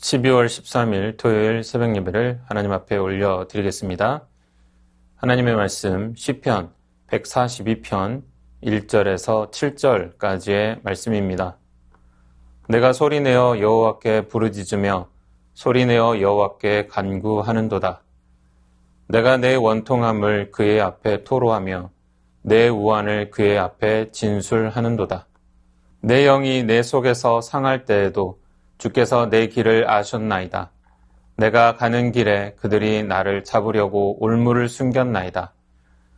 12월 13일 토요일 새벽 예배를 하나님 앞에 올려드리겠습니다. 하나님의 말씀 시편 142편 1절에서 7절까지의 말씀입니다. 내가 소리내어 여호와께 부르짖으며 소리내어 여호와께 간구하는도다. 내가 내 원통함을 그의 앞에 토로하며 내 우환을 그의 앞에 진술하는도다. 내 영이 내 속에서 상할 때에도 주께서 내 길을 아셨나이다. 내가 가는 길에 그들이 나를 잡으려고 올무를 숨겼나이다.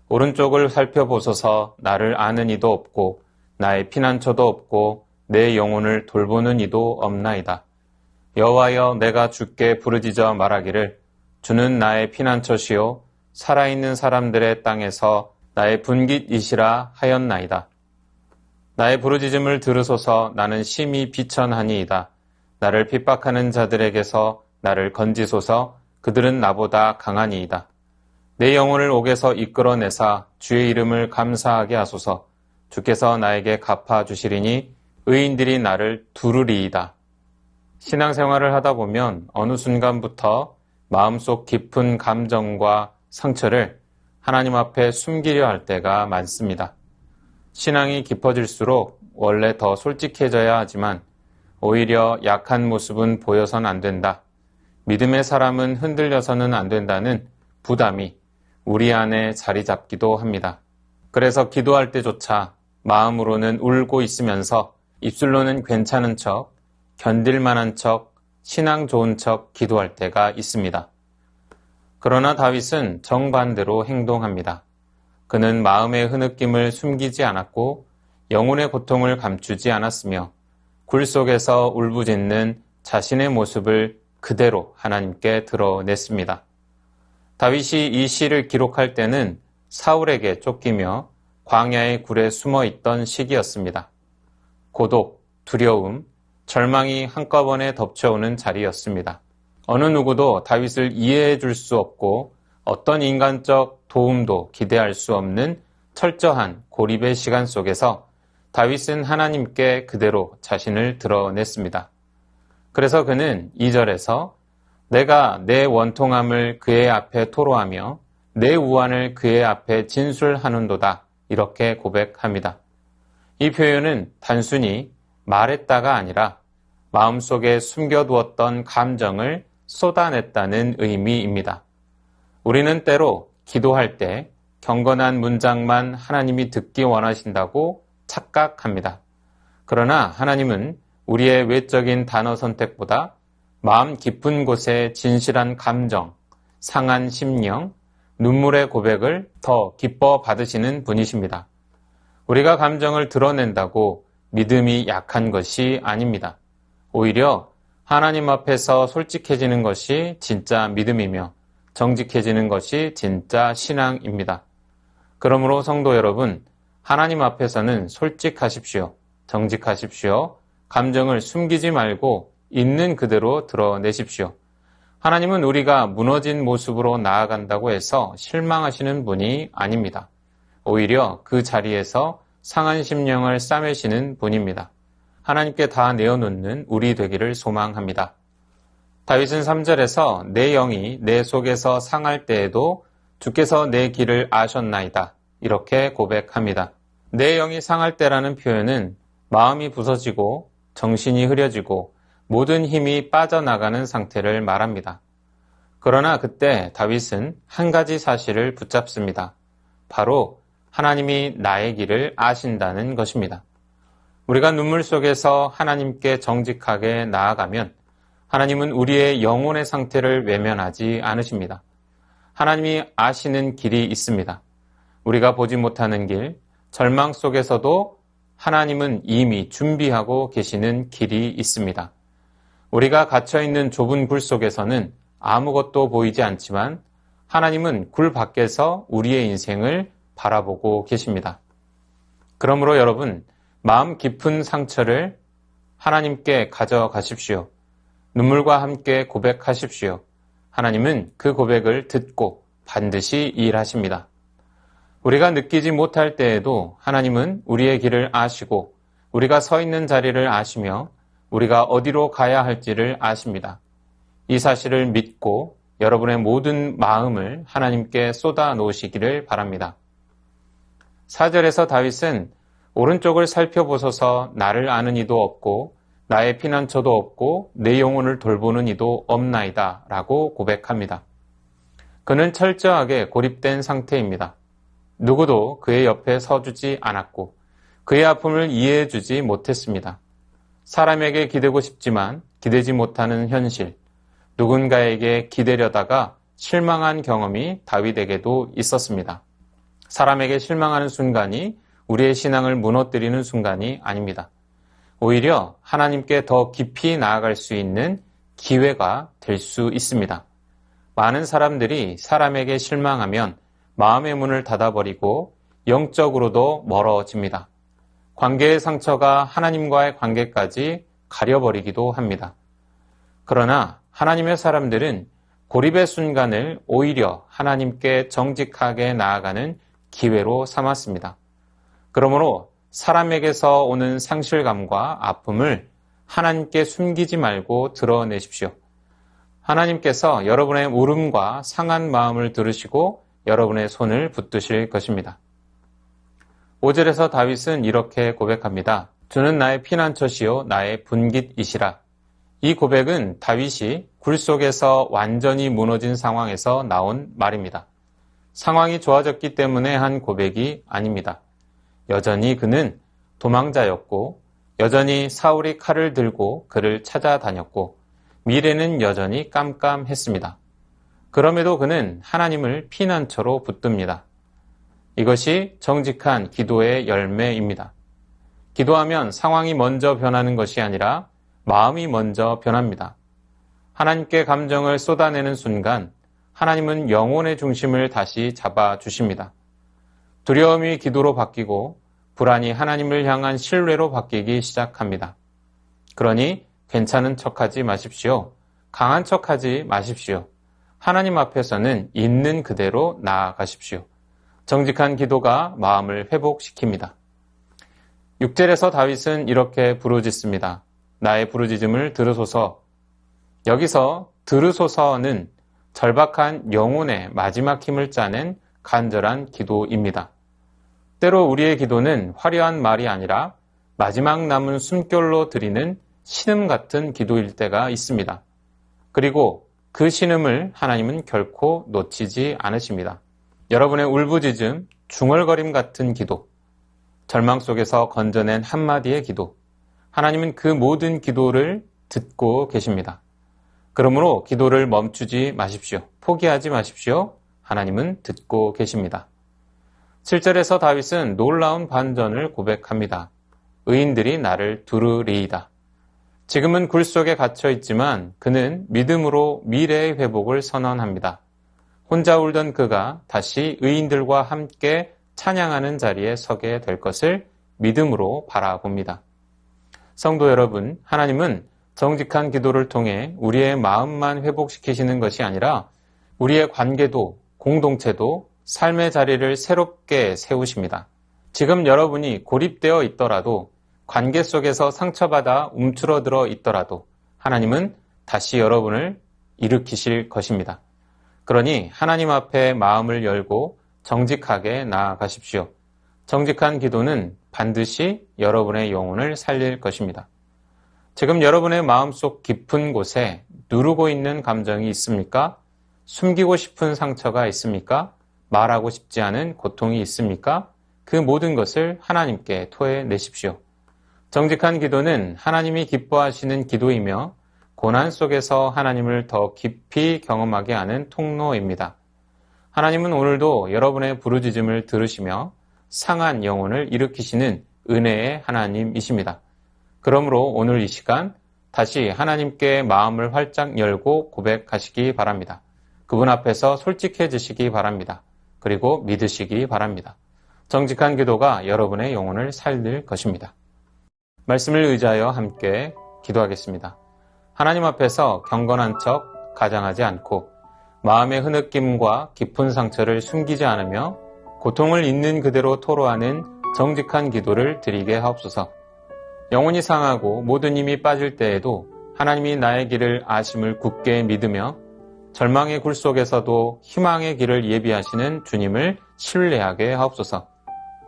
오른쪽을 살펴보소서. 나를 아는 이도 없고 나의 피난처도 없고 내 영혼을 돌보는 이도 없나이다. 여호와여, 내가 주께 부르짖어 말하기를 주는 나의 피난처시요 살아있는 사람들의 땅에서 나의 분깃이시라 하였나이다. 나의 부르짖음을 들으소서. 나는 심히 비천하니이다. 나를 핍박하는 자들에게서 나를 건지소서. 그들은 나보다 강하니이다. 내 영혼을 옥에서 이끌어내사 주의 이름을 감사하게 하소서. 주께서 나에게 갚아주시리니 의인들이 나를 두르리이다. 신앙생활을 하다 보면 어느 순간부터 마음속 깊은 감정과 상처를 하나님 앞에 숨기려 할 때가 많습니다. 신앙이 깊어질수록 원래 더 솔직해져야 하지만 오히려 약한 모습은 보여선 안 된다. 믿음의 사람은 흔들려서는 안 된다는 부담이 우리 안에 자리 잡기도 합니다. 그래서 기도할 때조차 마음으로는 울고 있으면서 입술로는 괜찮은 척, 견딜만한 척, 신앙 좋은 척 기도할 때가 있습니다. 그러나 다윗은 정반대로 행동합니다. 그는 마음의 흐느낌을 숨기지 않았고 영혼의 고통을 감추지 않았으며 굴 속에서 울부짖는 자신의 모습을 그대로 하나님께 드러냈습니다. 다윗이 이 시를 기록할 때는 사울에게 쫓기며 광야의 굴에 숨어 있던 시기였습니다. 고독, 두려움, 절망이 한꺼번에 덮쳐오는 자리였습니다. 어느 누구도 다윗을 이해해 줄 수 없고 어떤 인간적 도움도 기대할 수 없는 철저한 고립의 시간 속에서 다윗은 하나님께 그대로 자신을 드러냈습니다. 그래서 그는 2절에서 내가 내 원통함을 그의 앞에 토로하며 내 우환을 그의 앞에 진술하는도다 이렇게 고백합니다. 이 표현은 단순히 말했다가 아니라 마음속에 숨겨두었던 감정을 쏟아냈다는 의미입니다. 우리는 때로 기도할 때 경건한 문장만 하나님이 듣기 원하신다고 착각합니다. 그러나 하나님은 우리의 외적인 단어 선택보다 마음 깊은 곳에 진실한 감정, 상한 심령, 눈물의 고백을 더 기뻐 받으시는 분이십니다. 우리가 감정을 드러낸다고 믿음이 약한 것이 아닙니다. 오히려 하나님 앞에서 솔직해지는 것이 진짜 믿음이며 정직해지는 것이 진짜 신앙입니다. 그러므로 성도 여러분, 하나님 앞에서는 솔직하십시오. 정직하십시오. 감정을 숨기지 말고 있는 그대로 드러내십시오. 하나님은 우리가 무너진 모습으로 나아간다고 해서 실망하시는 분이 아닙니다. 오히려 그 자리에서 상한 심령을 싸매시는 분입니다. 하나님께 다 내어놓는 우리 되기를 소망합니다. 다윗은 3절에서 내 영이 내 속에서 상할 때에도 주께서 내 길을 아셨나이다. 이렇게 고백합니다. 내 영이 상할 때라는 표현은 마음이 부서지고 정신이 흐려지고 모든 힘이 빠져나가는 상태를 말합니다. 그러나 그때 다윗은 한 가지 사실을 붙잡습니다. 바로 하나님이 나의 길을 아신다는 것입니다. 우리가 눈물 속에서 하나님께 정직하게 나아가면 하나님은 우리의 영혼의 상태를 외면하지 않으십니다. 하나님이 아시는 길이 있습니다. 우리가 보지 못하는 길, 절망 속에서도 하나님은 이미 준비하고 계시는 길이 있습니다. 우리가 갇혀있는 좁은 굴 속에서는 아무것도 보이지 않지만 하나님은 굴 밖에서 우리의 인생을 바라보고 계십니다. 그러므로 여러분, 마음 깊은 상처를 하나님께 가져가십시오. 눈물과 함께 고백하십시오. 하나님은 그 고백을 듣고 반드시 일하십니다. 우리가 느끼지 못할 때에도 하나님은 우리의 길을 아시고 우리가 서 있는 자리를 아시며 우리가 어디로 가야 할지를 아십니다. 이 사실을 믿고 여러분의 모든 마음을 하나님께 쏟아 놓으시기를 바랍니다. 4절에서 다윗은 오른쪽을 살펴보소서 나를 아는 이도 없고 나의 피난처도 없고 내 영혼을 돌보는 이도 없나이다 라고 고백합니다. 그는 철저하게 고립된 상태입니다. 누구도 그의 옆에 서주지 않았고 그의 아픔을 이해해주지 못했습니다. 사람에게 기대고 싶지만 기대지 못하는 현실, 누군가에게 기대려다가 실망한 경험이 다윗에게도 있었습니다. 사람에게 실망하는 순간이 우리의 신앙을 무너뜨리는 순간이 아닙니다. 오히려 하나님께 더 깊이 나아갈 수 있는 기회가 될 수 있습니다. 많은 사람들이 사람에게 실망하면 마음의 문을 닫아버리고 영적으로도 멀어집니다. 관계의 상처가 하나님과의 관계까지 가려버리기도 합니다. 그러나 하나님의 사람들은 고립의 순간을 오히려 하나님께 정직하게 나아가는 기회로 삼았습니다. 그러므로 사람에게서 오는 상실감과 아픔을 하나님께 숨기지 말고 드러내십시오. 하나님께서 여러분의 울음과 상한 마음을 들으시고 여러분의 손을 붙드실 것입니다. 5절에서 다윗은 이렇게 고백합니다. 주는 나의 피난처시요 나의 분깃이시라. 이 고백은 다윗이 굴 속에서 완전히 무너진 상황에서 나온 말입니다. 상황이 좋아졌기 때문에 한 고백이 아닙니다. 여전히 그는 도망자였고 여전히 사울이 칼을 들고 그를 찾아다녔고 미래는 여전히 깜깜했습니다. 그럼에도 그는 하나님을 피난처로 붙듭니다. 이것이 정직한 기도의 열매입니다. 기도하면 상황이 먼저 변하는 것이 아니라 마음이 먼저 변합니다. 하나님께 감정을 쏟아내는 순간 하나님은 영혼의 중심을 다시 잡아주십니다. 두려움이 기도로 바뀌고 불안이 하나님을 향한 신뢰로 바뀌기 시작합니다. 그러니 괜찮은 척하지 마십시오. 강한 척하지 마십시오. 하나님 앞에서는 있는 그대로 나아가십시오. 정직한 기도가 마음을 회복시킵니다. 6절에서 다윗은 이렇게 부르짖습니다. 나의 부르짖음을 들으소서. 여기서 들으소서는 절박한 영혼의 마지막 힘을 짜낸 간절한 기도입니다. 때로 우리의 기도는 화려한 말이 아니라 마지막 남은 숨결로 드리는 신음 같은 기도일 때가 있습니다. 그리고 그 신음을 하나님은 결코 놓치지 않으십니다. 여러분의 울부짖음, 중얼거림 같은 기도, 절망 속에서 건져낸 한마디의 기도, 하나님은 그 모든 기도를 듣고 계십니다. 그러므로 기도를 멈추지 마십시오. 포기하지 마십시오. 하나님은 듣고 계십니다. 7절에서 다윗은 놀라운 반전을 고백합니다. 의인들이 나를 두르리이다. 지금은 굴 속에 갇혀 있지만 그는 믿음으로 미래의 회복을 선언합니다. 혼자 울던 그가 다시 의인들과 함께 찬양하는 자리에 서게 될 것을 믿음으로 바라봅니다. 성도 여러분, 하나님은 정직한 기도를 통해 우리의 마음만 회복시키시는 것이 아니라 우리의 관계도 공동체도 삶의 자리를 새롭게 세우십니다. 지금 여러분이 고립되어 있더라도 관계 속에서 상처받아 움츠러들어 있더라도 하나님은 다시 여러분을 일으키실 것입니다. 그러니 하나님 앞에 마음을 열고 정직하게 나아가십시오. 정직한 기도는 반드시 여러분의 영혼을 살릴 것입니다. 지금 여러분의 마음속 깊은 곳에 누르고 있는 감정이 있습니까? 숨기고 싶은 상처가 있습니까? 말하고 싶지 않은 고통이 있습니까? 그 모든 것을 하나님께 토해내십시오. 정직한 기도는 하나님이 기뻐하시는 기도이며 고난 속에서 하나님을 더 깊이 경험하게 하는 통로입니다. 하나님은 오늘도 여러분의 부르짖음을 들으시며 상한 영혼을 일으키시는 은혜의 하나님이십니다. 그러므로 오늘 이 시간 다시 하나님께 마음을 활짝 열고 고백하시기 바랍니다. 그분 앞에서 솔직해지시기 바랍니다. 그리고 믿으시기 바랍니다. 정직한 기도가 여러분의 영혼을 살릴 것입니다. 말씀을 의지하여 함께 기도하겠습니다. 하나님 앞에서 경건한 척 가장하지 않고 마음의 흐느낌과 깊은 상처를 숨기지 않으며 고통을 있는 그대로 토로하는 정직한 기도를 드리게 하옵소서. 영혼이 상하고 모든 힘이 빠질 때에도 하나님이 나의 길을 아심을 굳게 믿으며 절망의 굴 속에서도 희망의 길을 예비하시는 주님을 신뢰하게 하옵소서.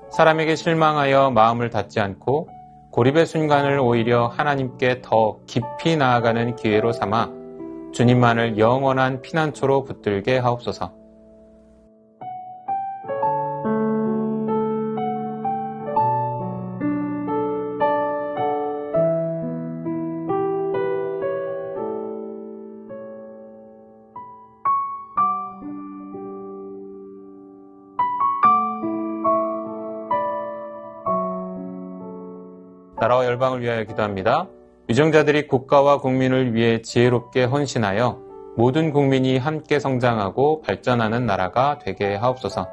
사람에게 실망하여 마음을 닫지 않고 고립의 순간을 오히려 하나님께 더 깊이 나아가는 기회로 삼아 주님만을 영원한 피난처로 붙들게 하옵소서. 나라와 열방을 위하여 기도합니다. 위정자들이 국가와 국민을 위해 지혜롭게 헌신하여 모든 국민이 함께 성장하고 발전하는 나라가 되게 하옵소서.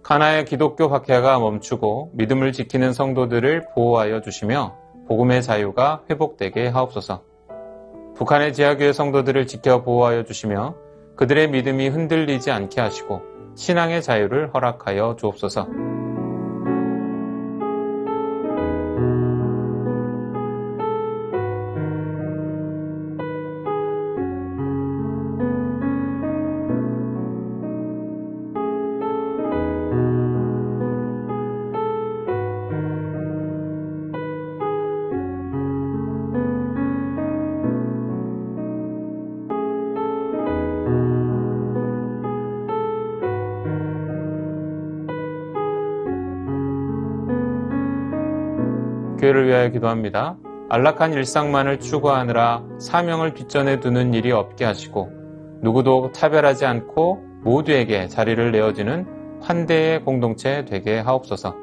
가나의 기독교 박해가 멈추고 믿음을 지키는 성도들을 보호하여 주시며 복음의 자유가 회복되게 하옵소서. 북한의 지하교회 성도들을 지켜 보호하여 주시며 그들의 믿음이 흔들리지 않게 하시고 신앙의 자유를 허락하여 주옵소서. 교회를 위하여 기도합니다. 안락한 일상만을 추구하느라 사명을 뒷전에 두는 일이 없게 하시고 누구도 차별하지 않고 모두에게 자리를 내어주는 환대의 공동체 되게 하옵소서.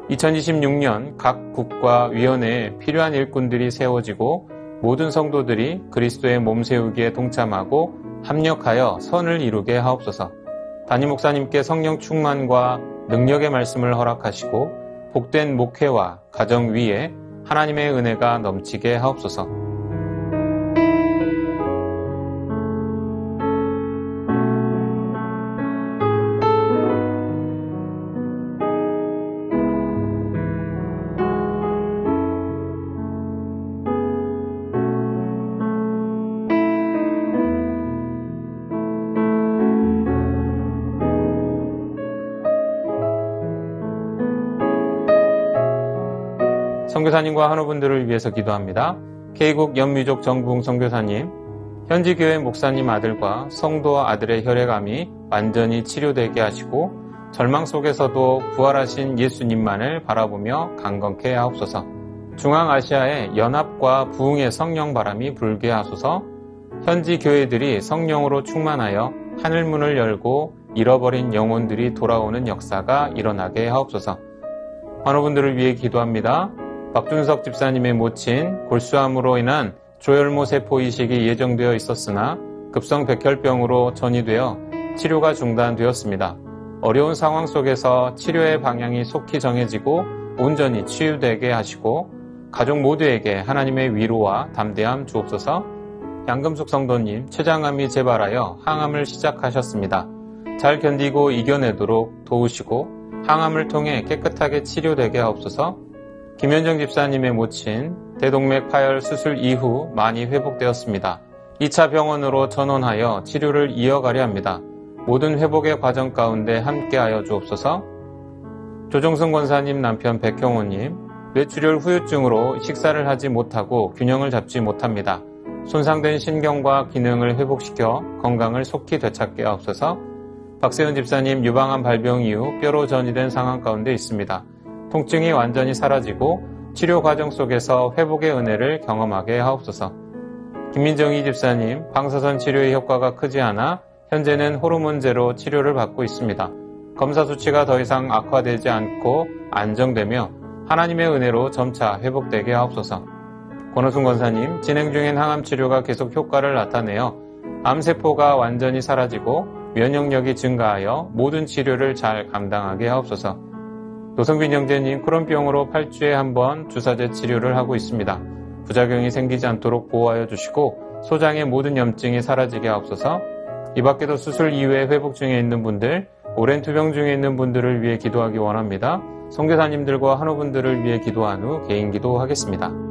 2026년 각 국과 위원회에 필요한 일꾼들이 세워지고 모든 성도들이 그리스도의 몸 세우기에 동참하고 합력하여 선을 이루게 하옵소서. 담임 목사님께 성령 충만과 능력의 말씀을 허락하시고 복된 목회와 가정 위에 하나님의 은혜가 넘치게 하옵소서. 선교사님과 한우분들을 위해서 기도합니다. K국 연미족 정부흥 선교사님, 현지 교회 목사님 아들과 성도 아들의 혈액암이 완전히 치료되게 하시고 절망 속에서도 부활하신 예수님만을 바라보며 강건케 하옵소서. 중앙아시아에 연합과 부흥의 성령 바람이 불게 하소서. 현지 교회들이 성령으로 충만하여 하늘문을 열고 잃어버린 영혼들이 돌아오는 역사가 일어나게 하옵소서. 환우분들을 위해 기도합니다. 박준석 집사님의 모친 골수암으로 인한 조혈모 세포 이식이 예정되어 있었으나 급성 백혈병으로 전이되어 치료가 중단되었습니다. 어려운 상황 속에서 치료의 방향이 속히 정해지고 온전히 치유되게 하시고 가족 모두에게 하나님의 위로와 담대함 주옵소서. 양금숙 성도님, 췌장암이 재발하여 항암을 시작하셨습니다. 잘 견디고 이겨내도록 도우시고 항암을 통해 깨끗하게 치료되게 하옵소서. 김현정 집사님의 모친 대동맥 파열 수술 이후 많이 회복되었습니다. 2차 병원으로 전원하여 치료를 이어가려 합니다. 모든 회복의 과정 가운데 함께하여 주옵소서. 조정승 권사님 남편 백형호님, 뇌출혈 후유증으로 식사를 하지 못하고 균형을 잡지 못합니다. 손상된 신경과 기능을 회복시켜 건강을 속히 되찾게 하옵소서. 박세훈 집사님 유방암 발병 이후 뼈로 전이된 상황 가운데 있습니다. 통증이 완전히 사라지고 치료 과정 속에서 회복의 은혜를 경험하게 하옵소서. 김민정희 집사님, 방사선 치료의 효과가 크지 않아 현재는 호르몬제로 치료를 받고 있습니다. 검사 수치가 더 이상 악화되지 않고 안정되며 하나님의 은혜로 점차 회복되게 하옵소서. 권호순 권사님, 진행 중인 항암 치료가 계속 효과를 나타내어 암세포가 완전히 사라지고 면역력이 증가하여 모든 치료를 잘 감당하게 하옵소서. 노성빈 형제님, 크론병으로 8주에 한 번 주사제 치료를 하고 있습니다. 부작용이 생기지 않도록 보호하여 주시고 소장의 모든 염증이 사라지게 하옵소서. 이 밖에도 수술 이후에 회복 중에 있는 분들, 오랜 투병 중에 있는 분들을 위해 기도하기 원합니다. 선교사님들과 한우분들을 위해 기도한 후 개인 기도하겠습니다.